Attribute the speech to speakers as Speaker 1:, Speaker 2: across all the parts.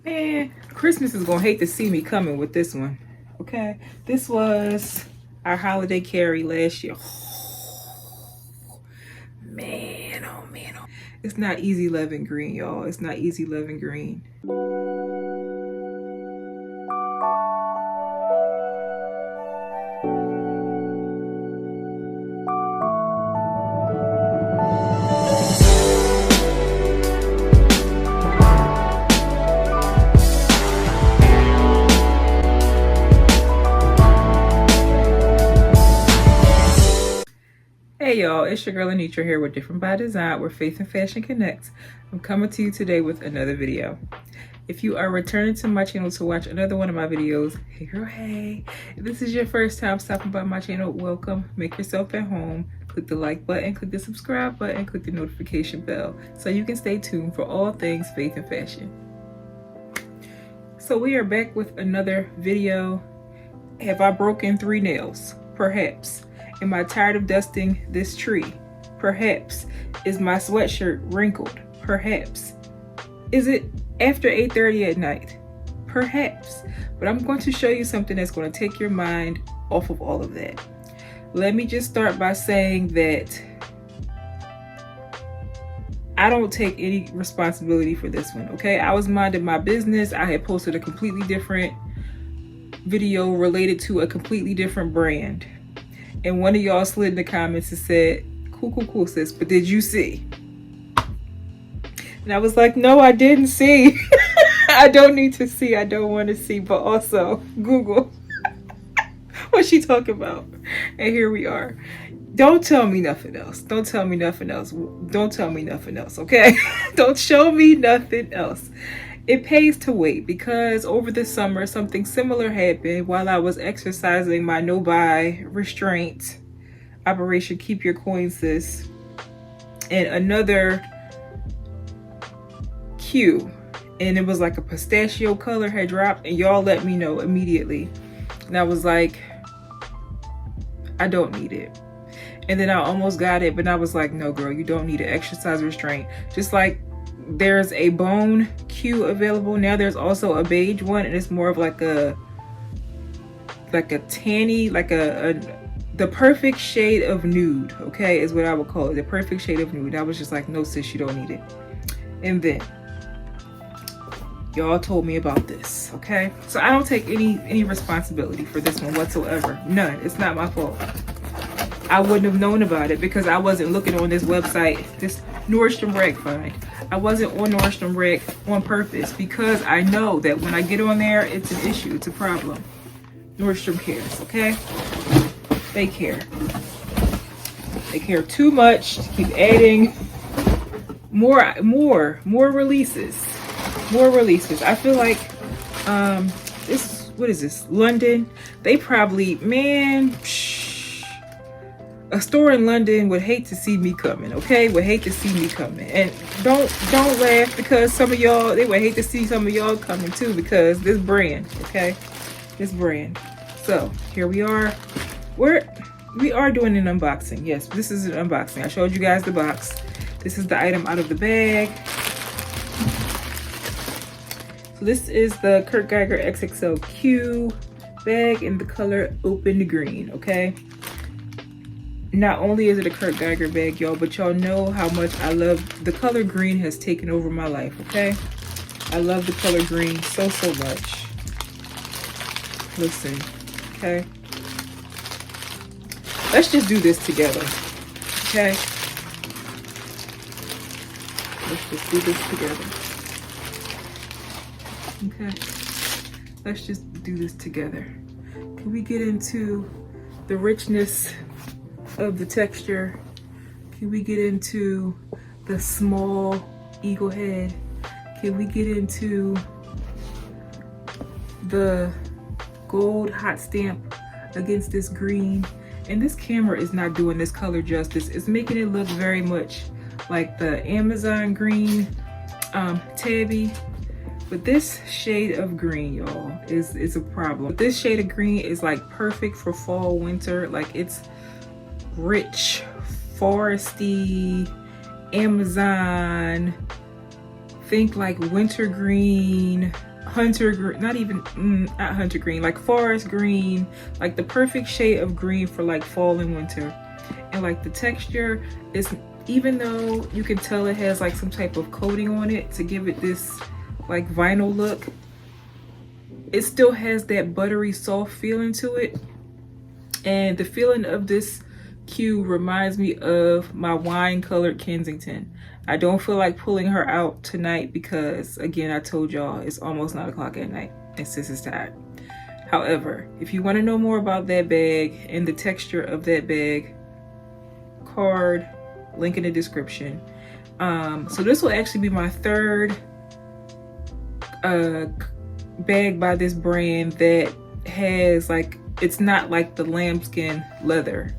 Speaker 1: Man, Christmas is gonna hate to see me coming with this one. Okay, this was our holiday carry last year. Man, oh man, oh. It's not easy loving green, y'all. It's not easy loving green. Hey y'all, it's your girl Annitra here with Different by Design, where faith and fashion connects. I'm coming to you today with another video. If you are returning to my channel to watch another one of my videos, hey girl, hey. If this is your first time stopping by my channel, welcome. Make yourself at home. Click the like button, click the subscribe button, click the notification bell so you can stay tuned for all things faith and fashion. So we are back with another video. Have I broken 3 nails? Perhaps. Am I tired of dusting this tree? Perhaps. Is my sweatshirt wrinkled? Perhaps. Is it after 8:30 at night? Perhaps. But I'm going to show you something that's going to take your mind off of all of that. Let me just start by saying that I don't take any responsibility for this one, okay? I was minding my business. I had posted a completely different video related to a completely different brand. And one of y'all slid in the comments and said, cool, sis, but did you see? And I was like, no, I didn't see. I don't need to see. I don't want to see. But also, Google. What's she talking about? And here we are. Don't tell me nothing else. Don't tell me nothing else. Don't tell me nothing else, okay? Don't show me nothing else. It pays to wait because over the summer, something similar happened while I was exercising my no-buy restraint, Operation Keep Your Coins, sis. And another Kew, and it was like a pistachio color, had dropped, and y'all let me know immediately. And I was like, I don't need it. And then I almost got it, but I was like, no, girl, you don't need an exercise restraint. Just like there's a bone Kew available now, there's also a beige one, and it's more of like a tanny, like the perfect shade of nude, okay, is what I would call it, the perfect shade of nude. I was just like, no sis, you don't need it. And then y'all told me about this, okay? So I don't take any responsibility for this one whatsoever. None. It's not my fault. I wouldn't have known about it because I wasn't looking on this website, this Nordstrom Rack find. I wasn't on Nordstrom Rack on purpose because I know that when I get on there, it's an issue, it's a problem. Nordstrom cares, okay? They care. They care too much to keep adding more releases. More releases. I feel like what is this? London. They probably, man, a store in London would hate to see me coming, okay? Would hate to see me coming. And don't laugh because some of y'all, they would hate to see some of y'all coming too because this brand, okay? This brand. So here we are. We are doing an unboxing. Yes, this is an unboxing. I showed you guys the box. This is the item out of the bag. So this is the Kurt Geiger XXL Kew bag in the color open green, okay? Not only is it a Kurt Geiger bag, y'all, but y'all know how much I love the color green. Has taken over my life, okay? I love the color green so much. Listen, okay? Let's just do this together, okay? Let's just do this together. Okay? Let's just do this together. Can we get into the richness of the texture? Can we get into the small eagle head? Can we get into the gold hot stamp against this green? And this camera is not doing this color justice. It's making it look very much like the Amazon green tabby. But this shade of green, y'all, is a problem. But this shade of green is like perfect for fall, winter. Like it's rich, foresty, Amazon, think like winter green, hunter green, not hunter green, like forest green, like the perfect shade of green for like fall and winter. And like the texture is, even though you can tell it has like some type of coating on it to give it this like vinyl look, it still has that buttery soft feeling to it. And the feeling of this Kew reminds me of my wine colored Kensington. I don't feel like pulling her out tonight because, again, I told y'all it's almost 9 o'clock at night and sis is tired. However, if you want to know more about that bag and the texture of that bag, card, link in the description. So this will actually be my third bag by this brand that has like, it's not like the lambskin leather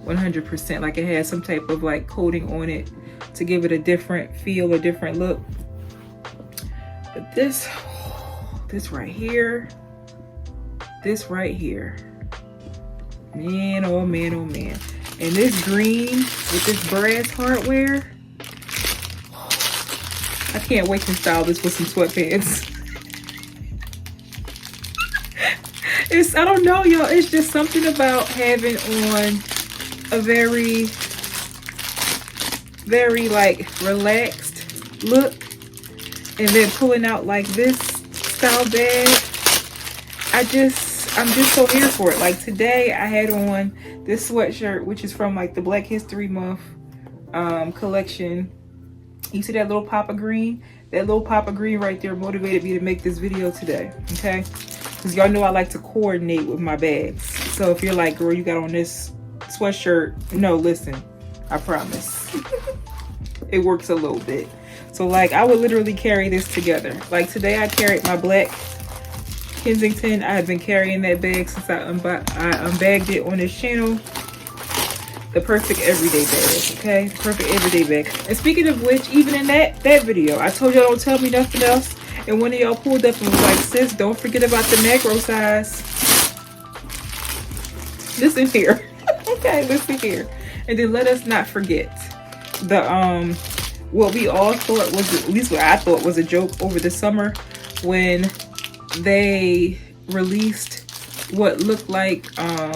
Speaker 1: 100%, like it has some type of like coating on it to give it a different feel, a different look. But this right here, man, oh man, oh man. And this green with this brass hardware, I can't wait to style this with some sweatpants. I don't know, y'all, it's just something about having on a very like relaxed look and then pulling out like this style bag. I'm just so here for it. Like today I had on this sweatshirt, which is from like the Black History Month collection. You see that little pop of green? That little pop of green right there motivated me to make this video today, okay? Because y'all know I like to coordinate with my bags. So if you're like, girl, you got on this sweatshirt, no, listen, I promise. It works a little bit. So like I would literally carry this together. Like today I carried my black Kensington. I have been carrying that bag since I unbagged it on this channel. The perfect everyday bag, okay? Perfect everyday bag. And speaking of which, even in that video, I told y'all don't tell me nothing else. And one of y'all pulled up and was like, sis, don't forget about the macro size. Listen here. Okay, listen here. And then let us not forget the what we all thought was, at least what I thought was a joke over the summer, when they released what looked like a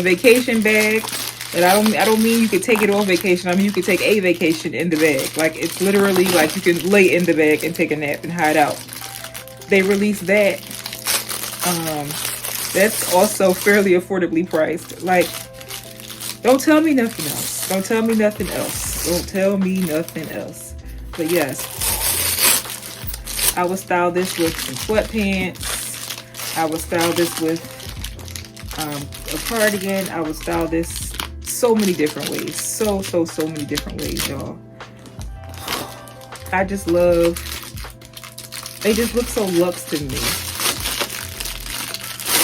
Speaker 1: vacation bag. And I don't mean you could take it on vacation. I mean you could take a vacation in the bag. Like it's literally like you can lay in the bag and take a nap and hide out. They released that. That's also fairly affordably priced. Like, don't tell me nothing else. Don't tell me nothing else. Don't tell me nothing else. But yes, I would style this with some sweatpants. I would style this with a cardigan. I would style this so many different ways. So many different ways, y'all. I just love, they just look so luxe to me.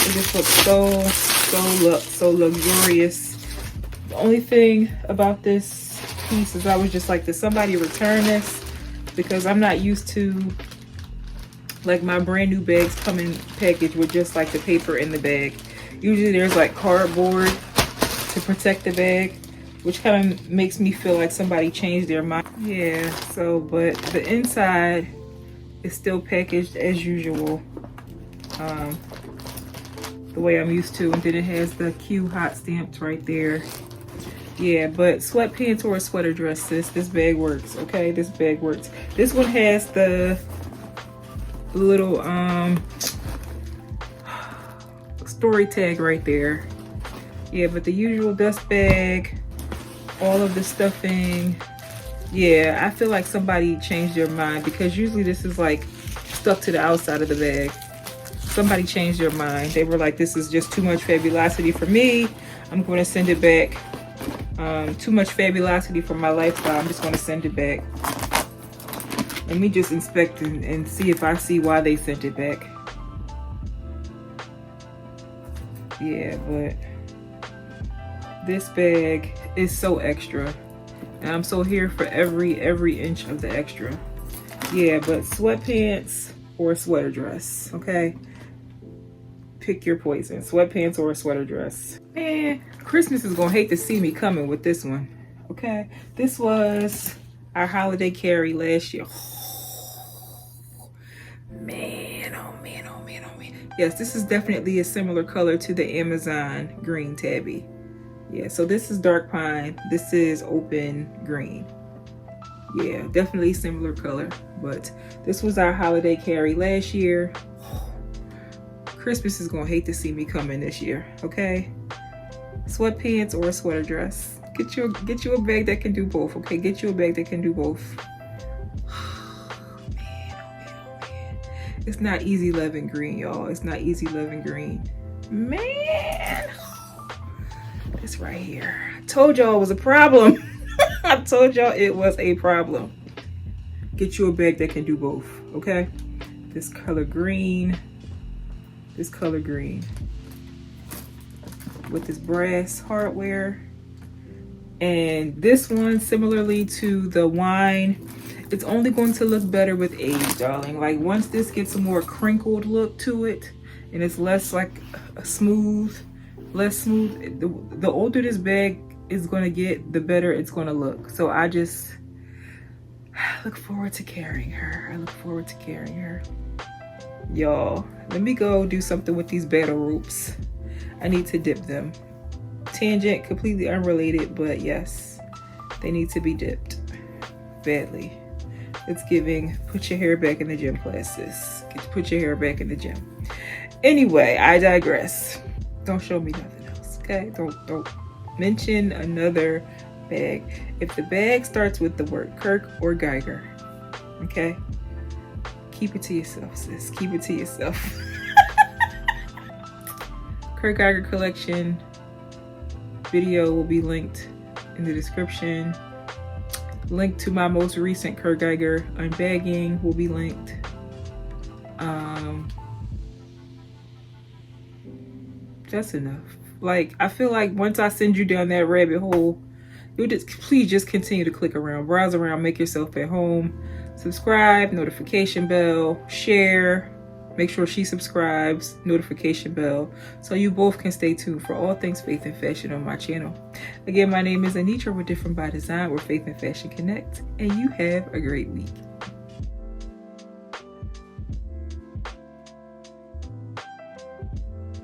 Speaker 1: It just looks so luxurious. The only thing about this piece is I was just like, did somebody return this? Because I'm not used to like my brand new bags come in packaged with just like the paper in the bag. Usually there's like cardboard to protect the bag, which kind of makes me feel like somebody changed their mind. Yeah, so but the inside is still packaged as usual. The way I'm used to, and then it has the Q hot stamped right there. Yeah, but sweatpants or a sweater dress, sis, this bag works, okay? This bag works. This one has the little story tag right there. Yeah, but the usual dust bag, all of the stuffing. Yeah, I feel like somebody changed their mind because usually this is like stuck to the outside of the bag. Somebody changed their mind. They were like, this is just too much fabulosity for me. I'm going to send it back. Too much fabulosity for my lifestyle. I'm just going to send it back. Let me just inspect and see if I see why they sent it back. Yeah, but this bag is so extra. And I'm so here for every inch of the extra. Yeah, but sweatpants or a sweater dress, okay? Pick your poison, sweatpants or a sweater dress. Man, Christmas is gonna hate to see me coming with this one. Okay, this was our holiday carry last year. Man, oh man, oh man, oh man. Yes, this is definitely a similar color to the Amazon green tabby. Yeah, so this is dark pine. This is open green. Yeah, definitely similar color. But this was our holiday carry last year. Christmas is gonna hate to see me coming this year. Okay, sweatpants or a sweater dress. Get you a bag that can do both. Okay, get you a bag that can do both. It's not easy loving green, y'all. It's not easy loving green. Man, it's right here. I told y'all it was a problem. I told y'all it was a problem. Get you a bag that can do both, okay? This color green. This color green. With this brass hardware. And this one, similarly to the wine, it's only going to look better with age, darling. Like once this gets a more crinkled look to it and it's less like smooth, the older this bag is going to get, the better it's going to look. So I just look forward to carrying her. I look forward to carrying her. Y'all, let me go do something with these battle ropes. I need to dip them. Tangent, completely unrelated, but yes, they need to be dipped badly. It's giving put your hair back in the gym classes. Put your hair back in the gym. Anyway, I digress. Don't show me nothing else, okay? Don't mention another bag. If the bag starts with the word Kurt or Geiger, okay? Keep it to yourself, sis. Keep it to yourself. Kurt Geiger collection video will be linked in the description. Link to my most recent Kurt Geiger unbagging will be linked. That's enough. Like, I feel like once I send you down that rabbit hole, you'll just please just continue to click around, browse around, make yourself at home. Subscribe, notification bell, share. Make sure she subscribes, notification bell, so you both can stay tuned for all things faith and fashion on my channel. Again, my name is Annitra with Different by Design, where faith and fashion connect, and you have a great week.